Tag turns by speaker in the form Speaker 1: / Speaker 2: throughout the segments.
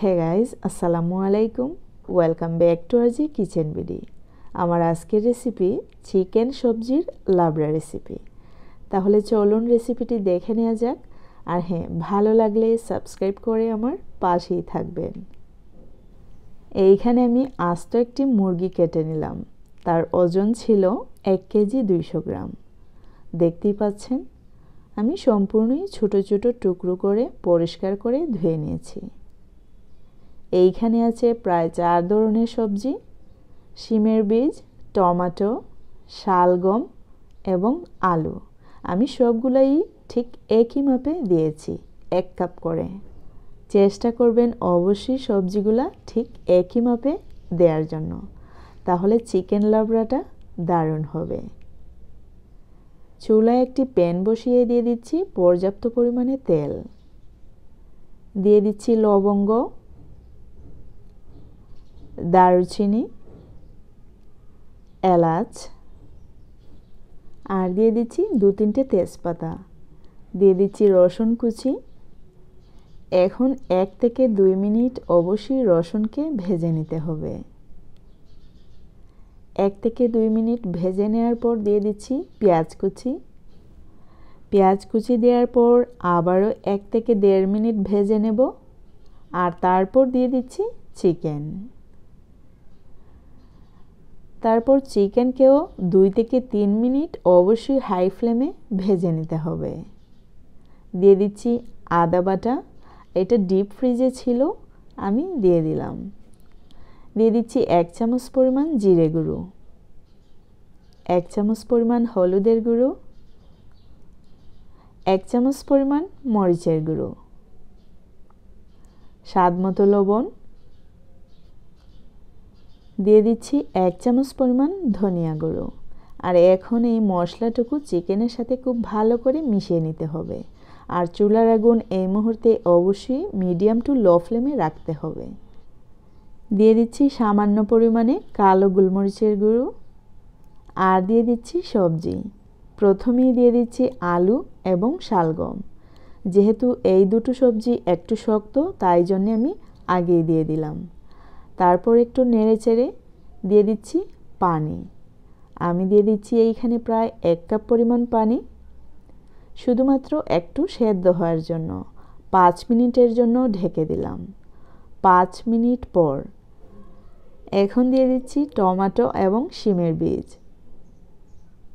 Speaker 1: Hey guys, আসসালামু আলাইকুম। Welcome back to rjkitchenbd। আমার আজকের রেসিপি চিকেন সবজির লাবড়া রেসিপি। তাহলে চলুন রেসিপিটি দেখে নেওয়া যাক। আর হ্যাঁ, ভালো লাগলে সাবস্ক্রাইব করে আমার পাশেই থাকবেন। এইখানে আমি আস্ত একটি মুরগি কেটে নিলাম। তার ওজন ছিল 1 কেজি 200 গ্রাম। দেখতেই পাচ্ছেন, আমি সম্পূর্ণই ছোট ছোট টুকরো করে পরিষ্কার করে ধুয়ে নিয়েছি। এইখানে আছে প্রায় 4 ধরনের সবজি: শিমের বীজ, টমেটো, শালগম এবং আলু। আমি সবগুলাই ঠিক একই মাপে দিয়েছি, 1 কাপ করে। চেষ্টা করবেন অবশ্যই সবজিগুলা ঠিক একই মাপে দেওয়ার জন্য, তাহলে চিকেন লাবড়াটা দারুণ হবে। চুলায় একটি প্যান বসিয়ে দিয়ে দিচ্ছি পর্যাপ্ত পরিমাণে তেল। দিয়ে দিচ্ছি লবঙ্গ, দারুচিনি, এলাচ, আর দিয়ে দিচ্ছি 2-3টে তেজপাতা। দিয়ে দিচ্ছি রসুন কুচি। এখন 1 থেকে 2 মিনিট অবশ্যই রসুনকে ভেজে নিতে হবে। 1 থেকে 2 মিনিট ভেজে নেওয়ার পর দিয়ে দিচ্ছি পেঁয়াজ কুচি। পেঁয়াজ কুচি দেওয়ার পর আবারও 1 থেকে 1.5 মিনিট ভেজে নেব। আর তারপর দিয়ে দিচ্ছি চিকেন। তারপর চিকেনকেও 2 থেকে 3 মিনিট অবশ্যই হাই ফ্লেমে ভেজে নিতে হবে। দিয়ে দিচ্ছি আদা বাটা। এটা ডিপ ফ্রিজে ছিল, আমি দিয়ে দিলাম। দিয়ে দিচ্ছি 1 চামচ পরিমাণ জিরে গুঁড়ো, 1 চামচ পরিমাণ হলুদের গুঁড়ো, 1 চামচ পরিমাণ মরিচের গুঁড়ো, স্বাদ মতো লবণ। দিয়ে দিচ্ছি 1 চামচ পরিমাণ ধনিয়া গুঁড়ো। আর এখন এই মশলাটুকু চিকেনের সাথে খুব ভালো করে মিশিয়ে নিতে হবে। আর চুলার আগুন এই মুহূর্তে অবশ্যই মিডিয়াম টু লো ফ্লেমে রাখতে হবে। দিয়ে দিচ্ছি সামান্য পরিমাণে কালো গোলমরিচের গুঁড়ো। আর দিয়ে দিচ্ছি সবজি। প্রথমেই দিয়ে দিচ্ছি আলু এবং শালগম। যেহেতু এই দুটো সবজি একটু শক্ত, তাই জন্য আমি আগেই দিয়ে দিলাম। তারপর একটু নেড়েচেড়ে দিয়ে দিচ্ছি পানি। আমি দিয়ে দিচ্ছি এইখানে প্রায় 1 কাপ পরিমাণ পানি, শুধুমাত্র একটু সেদ্ধ হওয়ার জন্য। 5 মিনিটের জন্য ঢেকে দিলাম। 5 মিনিট পর এখন দিয়ে দিচ্ছি টমেটো এবং শিমের বীজ,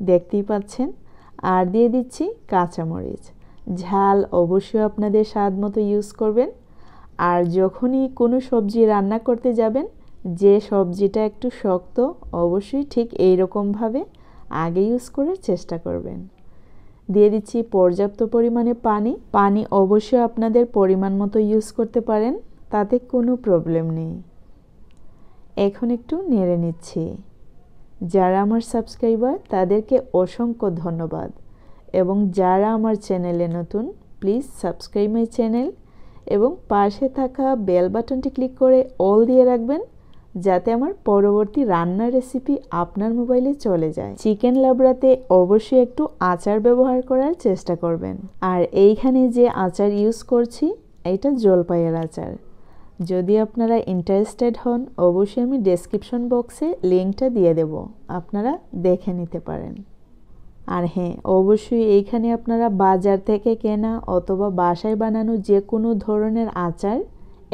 Speaker 1: দেখতেই পাচ্ছেন। আর দিয়ে দিচ্ছি কাঁচামরিচ। ঝাল অবশ্যই আপনাদের স্বাদ মতো ইউজ করবেন। আর যখনই কোনো সবজি রান্না করতে যাবেন, যে সবজিটা একটু শক্ত, অবশ্যই ঠিক এই রকমভাবে আগে ইউজ করার চেষ্টা করবেন। দিয়ে দিচ্ছি পর্যাপ্ত পরিমাণে পানি। পানি অবশ্যই আপনাদের পরিমাণ মতো ইউজ করতে পারেন, তাতে কোনো প্রবলেম নেই। এখন একটু নেড়ে নিচ্ছি। যারা আমার সাবস্ক্রাইবার তাদেরকে অসংখ্য ধন্যবাদ, এবং যারা আমার চ্যানেলে নতুন, প্লিজ সাবস্ক্রাইব মাই চ্যানেল এবং পাশে থাকা বেল বাটনটি ক্লিক করে অল দিয়ে রাখবেন, যাতে আমার পরবর্তী রান্নার রেসিপি আপনার মোবাইলে চলে যায়। চিকেন লাবড়াতে অবশ্যই একটু আচার ব্যবহার করার চেষ্টা করবেন। আর এইখানে যে আচার ইউজ করছি, এটা জলপাইয়ের আচার। যদি আপনারা ইন্টারেস্টেড হন, অবশ্যই আমি ডেসক্রিপশন বক্সে লিঙ্কটা দিয়ে দেব, আপনারা দেখে নিতে পারেন। আর হ্যাঁ, অবশ্যই এইখানে আপনারা বাজার থেকে কেনা অথবা বাসায় বানানো যে কোনো ধরনের আচার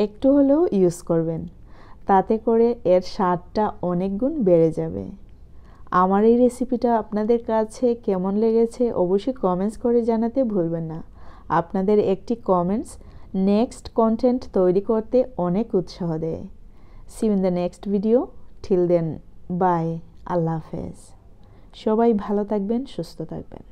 Speaker 1: একটু হলেও ইউজ করবেন, তাতে করে এর স্বাদটা অনেক গুণ বেড়ে যাবে। আমার এই রেসিপিটা আপনাদের কাছে কেমন লেগেছে অবশ্যই কমেন্টস করে জানাতে ভুলবেন না। আপনাদের একটি কমেন্টস নেক্সট কন্টেন্ট তৈরি করতে অনেক উৎসাহ দেয়। See you in the next video. Till then, bye, আল্লাহ হাফেজ। সবাই ভালো থাকবেন, সুস্থ থাকবেন।